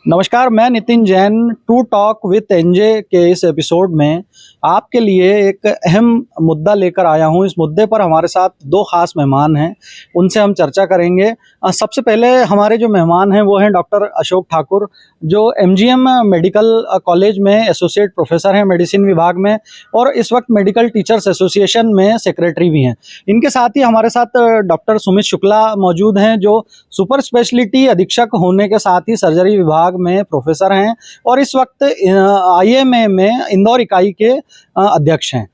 नमस्कार, मैं Nitin Jain to talk with NJ के इस एपिसोड में आपके लिए एक अहम मुद्दा लेकर आया हूं। इस मुद्दे पर हमारे साथ दो खास मेहमान हैं, उनसे हम चर्चा करेंगे। सबसे पहले हमारे जो मेहमान हैं वो हैं डॉक्टर अशोक ठाकुर, जो एमजीएम मेडिकल कॉलेज में एसोसिएट प्रोफेसर हैं मेडिसिन विभाग में, और इस वक्त मेडिकल टीचर्स एसोसिएशन में सेक्रेटरी भी हैं। इनके साथ ही हमारे साथ डॉक्टर सुमित शुक्ला मौजूद हैं, जो सुपर स्पेशलिटी अधीक्षक होने के साथ ही सर्जरी विभाग में प्रोफेसर हैं और इस वक्त आईएमए में इंदौर इकाई के अध्यक्ष हैं।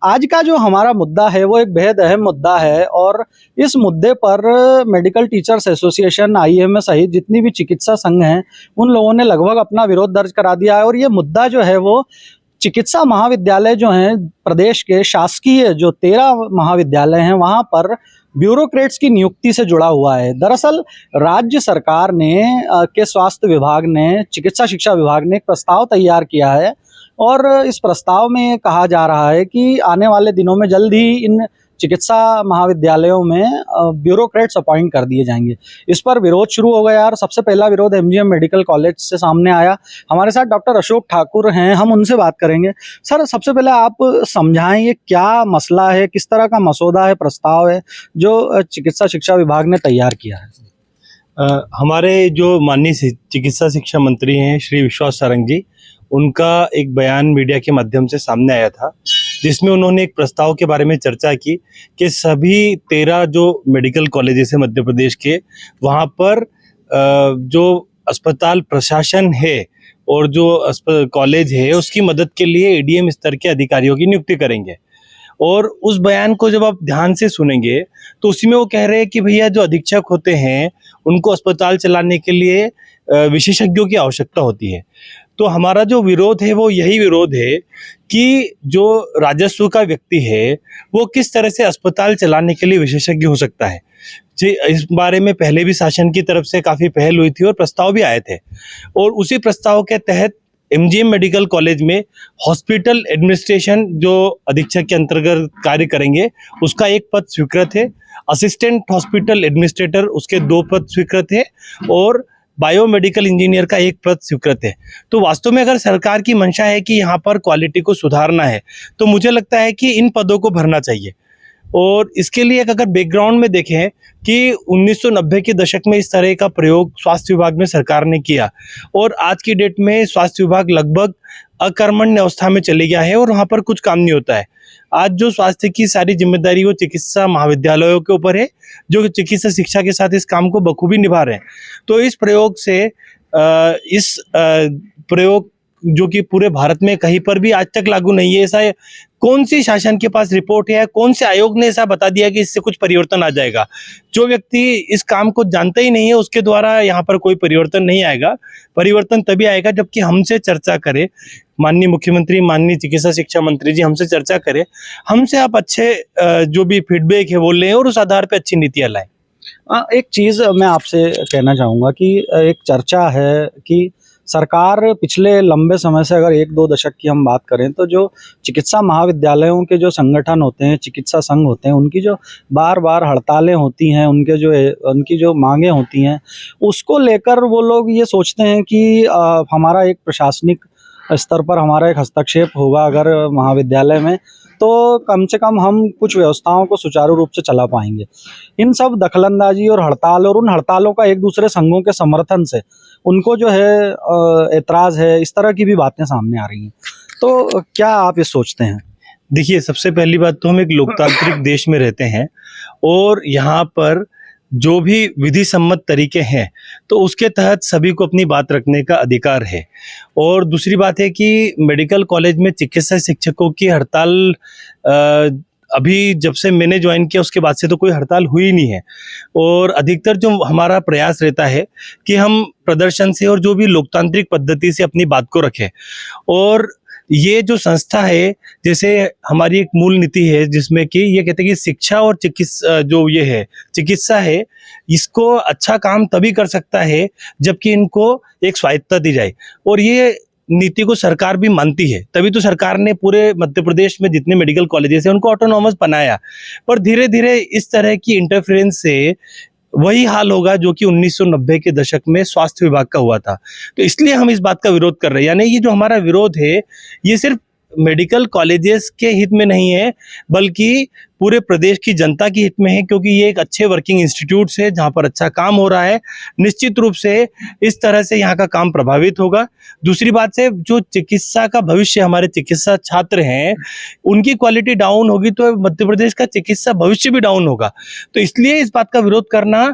आज का जो हमारा मुद्दा है वो एक बेहद अहम मुद्दा है और इस मुद्दे पर मेडिकल टीचर्स एसोसिएशन, आईएमए सहित जितनी भी चिकित्सा संघ हैं उन लोगों ने लगभग अपना विरोध दर्ज करा दिया है। और ये मुद्दा जो है वो चिकित्सा महाविद्यालय जो हैं प्रदेश के शासकीय जो 13 महाविद्यालय हैं वहाँ पर ब्यूरोक्रेट्स की नियुक्ति से जुड़ा हुआ है। दरअसल राज्य सरकार ने के स्वास्थ्य विभाग ने, चिकित्सा शिक्षा विभाग ने एक प्रस्ताव तैयार किया है और इस प्रस्ताव में कहा जा रहा है कि आने वाले दिनों में जल्द ही इन चिकित्सा महाविद्यालयों में ब्यूरोक्रेट्स अपॉइंट कर दिए जाएंगे। इस पर विरोध शुरू हो गया और सबसे पहला विरोध एमजीएम मेडिकल कॉलेज से सामने आया। हमारे साथ डॉक्टर अशोक ठाकुर हैं, हम उनसे बात करेंगे। सर, सबसे पहले आप समझाएं ये क्या मसला है, किस तरह का मसौदा है, प्रस्ताव है जो चिकित्सा शिक्षा विभाग ने तैयार किया है। हमारे जो माननीय चिकित्सा शिक्षा मंत्री हैं श्री विश्वास सारंग जी, उनका एक बयान मीडिया के माध्यम से सामने आया था, जिसमें उन्होंने एक प्रस्ताव के बारे में चर्चा की कि सभी 13 जो मेडिकल कॉलेजेस हैं मध्य प्रदेश के, वहाँ पर जो अस्पताल प्रशासन है और जो कॉलेज है उसकी मदद के लिए एडीएम स्तर के अधिकारियों की नियुक्ति करेंगे। और उस बयान को जब आप ध्यान से सुनेंगे तो उसी में वो कह रहे हैं कि भैया जो अधीक्षक होते हैं उनको अस्पताल चलाने के लिए विशेषज्ञों की आवश्यकता होती है। तो हमारा जो विरोध है वो यही विरोध है कि जो राजस्व का व्यक्ति है वो किस तरह से अस्पताल चलाने के लिए विशेषज्ञ हो सकता है। जी, इस बारे में पहले भी शासन की तरफ से काफ़ी पहल हुई थी और प्रस्ताव भी आए थे, और उसी प्रस्ताव के तहत एमजीएम मेडिकल कॉलेज में हॉस्पिटल एडमिनिस्ट्रेशन जो अधीक्षक के अंतर्गत कार्य करेंगे उसका एक पद स्वीकृत है, असिस्टेंट हॉस्पिटल एडमिनिस्ट्रेटर उसके 2 पद स्वीकृत है और बायोमेडिकल इंजीनियर का 1 पद स्वीकृत है। तो वास्तव में अगर सरकार की मंशा है कि यहाँ पर क्वालिटी को सुधारना है तो मुझे लगता है कि इन पदों को भरना चाहिए। और इसके लिए अगर बैकग्राउंड में देखें कि 1990 के दशक में इस तरह का प्रयोग स्वास्थ्य विभाग में सरकार ने किया और आज की डेट में स्वास्थ्य विभाग लगभग अकर्मण्य अवस्था में चले गया है और वहाँ पर कुछ काम नहीं होता है। आज जो स्वास्थ्य की सारी जिम्मेदारी वो चिकित्सा महाविद्यालयों के ऊपर है, जो चिकित्सा शिक्षा के साथ इस काम को बखूबी निभा रहे हैं। तो इस प्रयोग से प्रयोग जो कि पूरे भारत में कहीं पर भी आज तक लागू नहीं है, ऐसा कौन सी शासन के पास रिपोर्ट है, कौन से आयोग ने ऐसा बता दिया कि इससे कुछ परिवर्तन आ जाएगा। जो व्यक्ति इस काम को जानता ही नहीं है उसके द्वारा यहाँ पर कोई परिवर्तन नहीं आएगा। परिवर्तन तभी आएगा जबकि हमसे चर्चा करे, माननीय मुख्यमंत्री, माननीय चिकित्सा शिक्षा मंत्री जी हमसे चर्चा करें, हमसे आप अच्छे जो भी फीडबैक है वो लें और उस आधार पर अच्छी नीतियाँ लाएं। एक चीज़ मैं आपसे कहना चाहूँगा कि एक चर्चा है कि सरकार पिछले लंबे समय से, अगर 1-2 दशक की हम बात करें, तो जो चिकित्सा महाविद्यालयों के जो संगठन होते हैं, चिकित्सा संघ होते हैं, उनकी जो बार-बार हड़तालें होती हैं, उनकी जो मांगें होती हैं, उसको लेकर वो लोग ये सोचते हैं कि हमारा एक प्रशासनिक स्तर पर हमारा एक हस्तक्षेप होगा अगर महाविद्यालय में, तो कम से कम हम कुछ व्यवस्थाओं को सुचारू रूप से चला पाएंगे। इन सब दखलंदाजी और हड़ताल और उन हड़तालों का एक दूसरे संघों के समर्थन से उनको जो है एतराज़ है, इस तरह की भी बातें सामने आ रही हैं। तो क्या आप ये सोचते हैं? देखिए, सबसे पहली बात तो हम एक लोकतांत्रिक देश में रहते हैं और यहाँ पर जो भी विधि सम्मत तरीके हैं तो उसके तहत सभी को अपनी बात रखने का अधिकार है। और दूसरी बात है कि मेडिकल कॉलेज में चिकित्सा शिक्षकों की हड़ताल अभी जब से मैंने ज्वाइन किया उसके बाद से तो कोई हड़ताल हुई नहीं है। और अधिकतर जो हमारा प्रयास रहता है कि हम प्रदर्शन से और जो भी लोकतांत्रिक पद्धति से अपनी बात को रखें। और ये जो संस्था है, जैसे हमारी एक मूल नीति है जिसमें कि ये कहते हैं कि शिक्षा और चिकित्सा है, इसको अच्छा काम तभी कर सकता है जबकि इनको एक स्वायत्तता दी जाए। और ये नीति को सरकार भी मानती है, तभी तो सरकार ने पूरे मध्य प्रदेश में जितने मेडिकल कॉलेजेस हैं उनको ऑटोनॉमस बनाया। पर धीरे धीरे इस तरह की इंटरफेरेंस से वही हाल होगा जो कि 1990 के दशक में स्वास्थ्य विभाग का हुआ था। तो इसलिए हम इस बात का विरोध कर रहे हैं। यानी ये जो हमारा विरोध है, ये सिर्फ मेडिकल कॉलेजेस के हित में नहीं है, बल्कि पूरे प्रदेश की जनता के हित में है, क्योंकि ये एक अच्छे वर्किंग इंस्टीट्यूट्स है जहाँ पर अच्छा काम हो रहा है। निश्चित रूप से इस तरह से यहाँ का काम प्रभावित होगा। दूसरी बात से जो चिकित्सा का भविष्य, हमारे चिकित्सा छात्र हैं, उनकी क्वालिटी डाउन होगी तो मध्य प्रदेश का चिकित्सा भविष्य भी डाउन होगा। तो इसलिए इस बात का विरोध करना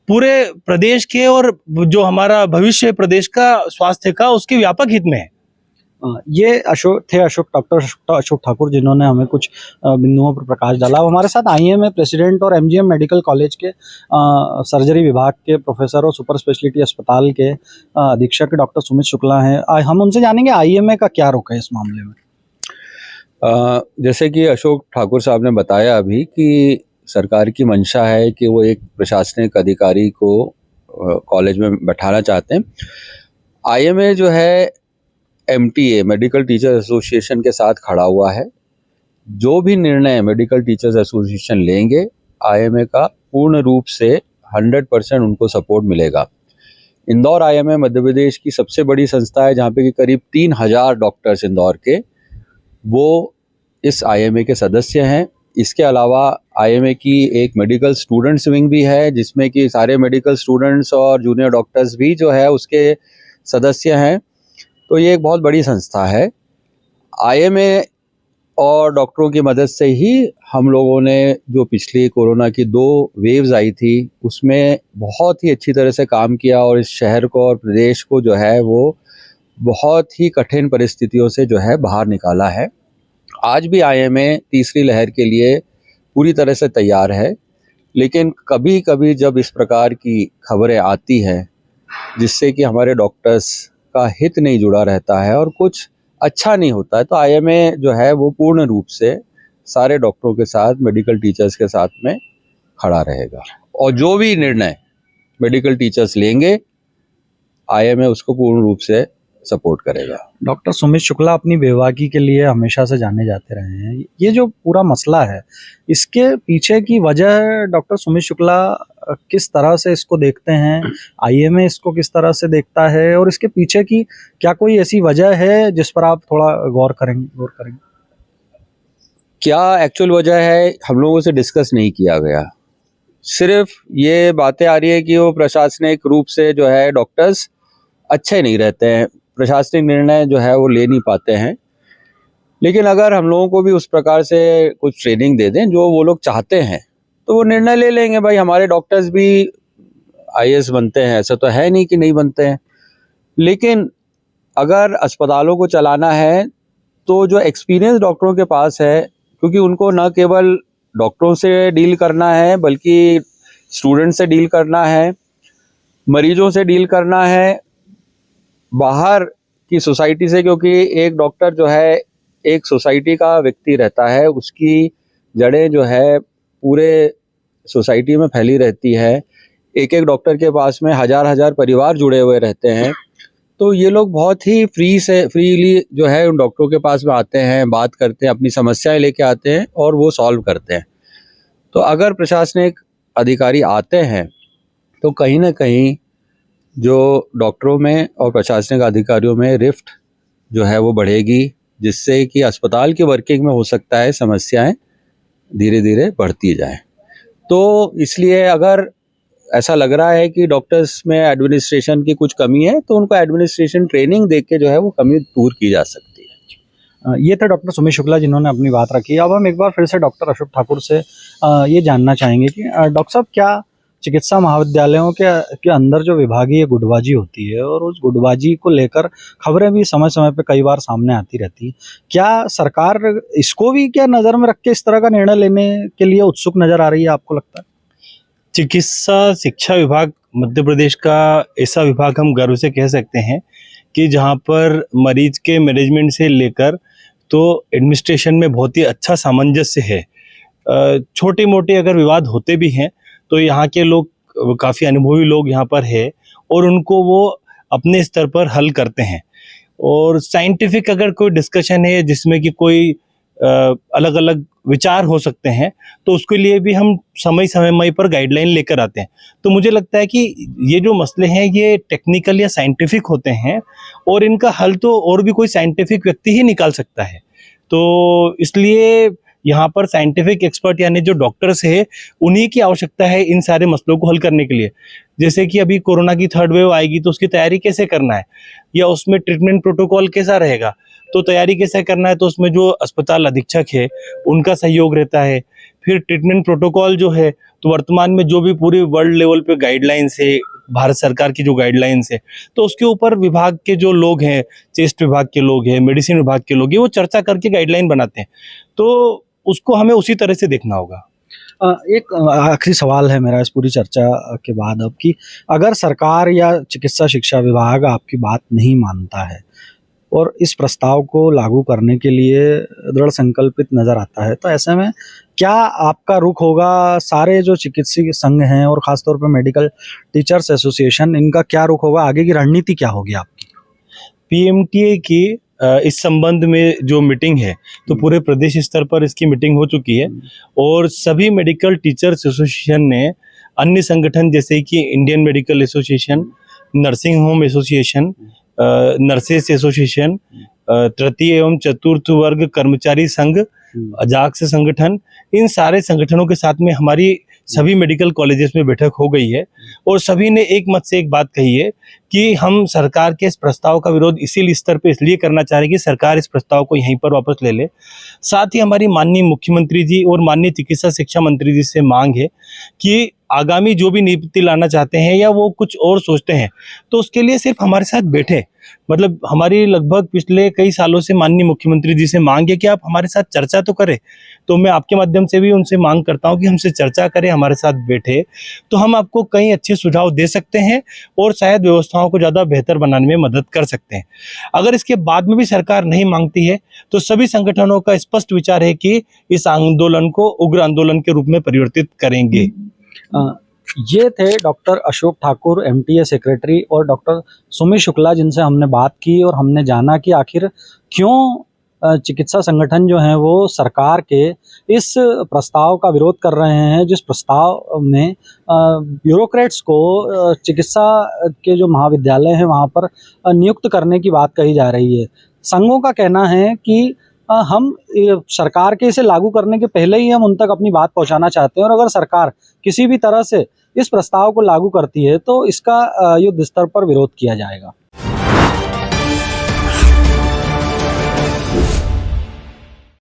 पूरे प्रदेश के और जो हमारा भविष्य प्रदेश का स्वास्थ्य का, उसके व्यापक हित में है। ये डॉक्टर अशोक ठाकुर, जिन्होंने हमें कुछ बिंदुओं पर प्रकाश डाला। अब हमारे साथ आईएमए प्रेसिडेंट और एमजीएम मेडिकल कॉलेज के सर्जरी विभाग के प्रोफेसर और सुपर स्पेशलिटी अस्पताल के अधीक्षक डॉक्टर सुमित शुक्ला हैं। हम उनसे जानेंगे आईएमए का क्या रुख है इस मामले में। जैसे कि अशोक ठाकुर साहब ने बताया अभी कि सरकार की मंशा है कि वो एक प्रशासनिक अधिकारी को कॉलेज में बैठाना चाहते हैं। आईएमए जो है एमटीए मेडिकल टीचर्स एसोसिएशन के साथ खड़ा हुआ है। जो भी निर्णय मेडिकल टीचर्स एसोसिएशन लेंगे, आईएमए का पूर्ण रूप से 100% उनको सपोर्ट मिलेगा। इंदौर आईएमए मध्य प्रदेश की सबसे बड़ी संस्था है, जहाँ पे कि करीब 3000 डॉक्टर्स इंदौर के वो इस आईएमए के सदस्य हैं। इसके अलावा आईएमए की एक मेडिकल स्टूडेंट्स विंग भी है, जिसमें कि सारे मेडिकल स्टूडेंट्स और जूनियर डॉक्टर्स भी जो है उसके सदस्य हैं। तो ये एक बहुत बड़ी संस्था है। आईएमए और डॉक्टरों की मदद से ही हम लोगों ने जो पिछली कोरोना की 2 वेव्स आई थी, उसमें बहुत ही अच्छी तरह से काम किया और इस शहर को और प्रदेश को जो है वो बहुत ही कठिन परिस्थितियों से जो है बाहर निकाला है। आज भी आईएमए तीसरी लहर के लिए पूरी तरह से तैयार है, लेकिन कभी कभी जब इस प्रकार की खबरें आती हैं जिससे कि हमारे डॉक्टर्स का हित नहीं जुड़ा रहता है और कुछ अच्छा नहीं होता है, तो आईएमए जो है वो पूर्ण रूप से सारे डॉक्टरों के साथ, मेडिकल टीचर्स के साथ में खड़ा रहेगा। और जो भी निर्णय मेडिकल टीचर्स लेंगे, आईएमए उसको पूर्ण रूप से सपोर्ट करेगा। डॉक्टर सुमित शुक्ला अपनी बेबाकी के लिए हमेशा से जाने जाते रहे हैं। ये जो पूरा मसला है, इसके पीछे की वजह डॉक्टर सुमित शुक्ला किस तरह से इसको देखते हैं, आईएमए इसको किस तरह से देखता है, और इसके पीछे की क्या कोई ऐसी वजह है जिस पर आप थोड़ा गौर करेंगे? क्या एक्चुअल वजह है, हम लोगों से डिस्कस नहीं किया गया। सिर्फ ये बातें आ रही है कि वो प्रशासनिक रूप से जो है डॉक्टर्स अच्छे नहीं रहते हैं, प्रशासनिक निर्णय जो है वो ले नहीं पाते हैं। लेकिन अगर हम लोगों को भी उस प्रकार से कुछ ट्रेनिंग दे दें जो वो लोग चाहते हैं, तो वो निर्णय ले लेंगे। भाई, हमारे डॉक्टर्स भी आईएएस बनते हैं, ऐसा तो है नहीं कि नहीं बनते हैं। लेकिन अगर अस्पतालों को चलाना है तो जो एक्सपीरियंस डॉक्टरों के पास है, क्योंकि उनको न केवल डॉक्टरों से डील करना है बल्कि स्टूडेंट से डील करना है, मरीजों से डील करना है, बाहर की सोसाइटी से, क्योंकि एक डॉक्टर जो है एक सोसाइटी का व्यक्ति रहता है, उसकी जड़ें जो है पूरे सोसाइटी में फैली रहती है। एक एक डॉक्टर के पास में हजार परिवार जुड़े हुए रहते हैं। तो ये लोग बहुत ही फ्रीली जो है उन डॉक्टरों के पास में आते हैं, बात करते हैं, अपनी समस्याएं लेके आते हैं और वो सॉल्व करते हैं। तो अगर प्रशासनिक अधिकारी आते हैं तो कहीं ना कहीं जो डॉक्टरों में और प्रशासनिक अधिकारियों में रिफ्ट जो है वो बढ़ेगी, जिससे कि अस्पताल की वर्किंग में हो सकता है समस्याएं धीरे धीरे बढ़ती जाएं। तो इसलिए अगर ऐसा लग रहा है कि डॉक्टर्स में एडमिनिस्ट्रेशन की कुछ कमी है, तो उनको एडमिनिस्ट्रेशन ट्रेनिंग दे के जो है वो कमी दूर की जा सकती है। ये थे डॉक्टर सुमित शुक्ला, जिन्होंने अपनी बात रखी। अब हम एक बार फिर से डॉक्टर अशोक ठाकुर से ये जानना चाहेंगे कि डॉक्टर साहब, क्या चिकित्सा महाविद्यालयों के अंदर जो विभागीय गुटबाजी होती है और उस गुटबाजी को लेकर खबरें भी समय समय पे कई बार सामने आती रहती है, क्या सरकार इसको भी क्या नज़र में रख के इस तरह का निर्णय लेने के लिए उत्सुक नज़र आ रही है, आपको लगता है? चिकित्सा शिक्षा विभाग मध्य प्रदेश का ऐसा विभाग हम गर्व से कह सकते हैं कि जहां पर मरीज के मैनेजमेंट से लेकर तो एडमिनिस्ट्रेशन में बहुत ही अच्छा सामंजस्य है। छोटे मोटे अगर विवाद होते भी हैं तो यहाँ के लोग, काफ़ी अनुभवी लोग यहाँ पर है और उनको वो अपने स्तर पर हल करते हैं। और साइंटिफिक अगर कोई डिस्कशन है जिसमें कि कोई अलग अलग विचार हो सकते हैं, तो उसके लिए भी हम समय समय पर गाइडलाइन लेकर आते हैं। तो मुझे लगता है कि ये जो मसले हैं ये टेक्निकल या साइंटिफिक होते हैं और इनका हल तो और भी कोई साइंटिफिक व्यक्ति ही निकाल सकता है। तो इसलिए यहाँ पर साइंटिफिक एक्सपर्ट यानी जो डॉक्टर्स है उन्हीं की आवश्यकता है इन सारे मसलों को हल करने के लिए। जैसे कि अभी कोरोना की थर्ड वेव आएगी तो उसकी तैयारी कैसे करना है, या उसमें ट्रीटमेंट प्रोटोकॉल कैसा रहेगा, तो तैयारी कैसे करना है, तो उसमें जो अस्पताल अधीक्षक है उनका सहयोग रहता है। फिर ट्रीटमेंट प्रोटोकॉल जो है, तो वर्तमान में जो भी पूरी वर्ल्ड लेवल पे गाइडलाइंस है, भारत सरकार की जो गाइडलाइंस है, तो उसके ऊपर विभाग के जो लोग हैं, चेस्ट विभाग के लोग हैं, मेडिसिन विभाग के लोग हैं, वो चर्चा करके गाइडलाइन बनाते हैं। तो उसको हमें उसी तरह से देखना होगा। एक आखिरी सवाल है मेरा इस पूरी चर्चा के बाद अब कि अगर सरकार या चिकित्सा शिक्षा विभाग आपकी बात नहीं मानता है और इस प्रस्ताव को लागू करने के लिए दृढ़ संकल्पित नज़र आता है, तो ऐसे में क्या आपका रुख होगा? सारे जो चिकित्सक संघ हैं और ख़ासतौर पे मेडिकल टीचर्स एसोसिएशन, इनका क्या रुख होगा? आगे की रणनीति क्या होगी आपकी? पीएमटीए की इस संबंध में जो मीटिंग है, तो पूरे प्रदेश स्तर पर इसकी मीटिंग हो चुकी है और सभी मेडिकल टीचर्स एसोसिएशन ने अन्य संगठन जैसे कि Indian medical association, nursing home association, nurses association, तृतीय एवं चतुर्थ वर्ग कर्मचारी संघ, अजाक्स संगठन, इन सारे संगठनों के साथ में हमारी सभी मेडिकल कॉलेजेस में बैठक हो गई है और सभी ने एक मत से एक बात कही है कि हम सरकार के इस प्रस्ताव का विरोध इसी स्तर पे इसलिए करना चाह रहे हैं कि सरकार इस प्रस्ताव को यहीं पर वापस ले ले। साथ ही हमारी माननीय मुख्यमंत्री जी और माननीय चिकित्सा शिक्षा मंत्री जी से मांग है कि आगामी जो भी नीति लाना चाहते हैं या वो कुछ और सोचते हैं, तो उसके लिए सिर्फ हमारे साथ बैठे। मतलब हमारी लगभग पिछले कई सालों से माननीय मुख्यमंत्री जी से मांग है कि आप हमारे साथ चर्चा तो करें। तो मैं आपके माध्यम से भी उनसे मांग करता हूं कि हमसे चर्चा करें, हमारे साथ बैठे, तो हम आपको कई अच्छे सुझाव दे सकते हैं और शायद व्यवस्थाओं को ज़्यादा बेहतर बनाने में मदद कर सकते हैं। अगर इसके बाद में भी सरकार नहीं मांगती है, तो सभी संगठनों का स्पष्ट विचार है कि इस आंदोलन को उग्र आंदोलन के रूप में परिवर्तित करेंगे। ये थे doctor Ashok Thakur, MTA secretary, और डॉक्टर सुमित शुक्ला, जिनसे हमने बात की और हमने जाना कि आखिर क्यों चिकित्सा संगठन जो हैं वो सरकार के इस प्रस्ताव का विरोध कर रहे हैं, जिस प्रस्ताव में ब्यूरोक्रेट्स को चिकित्सा के जो महाविद्यालय हैं वहाँ पर नियुक्त करने की बात कही जा रही है। संघों का कहना है कि हम सरकार के इसे लागू करने के पहले ही हम उन तक अपनी बात पहुंचाना चाहते हैं और अगर सरकार किसी भी तरह से इस प्रस्ताव को लागू करती है तो इसका युद्ध स्तर पर विरोध किया जाएगा।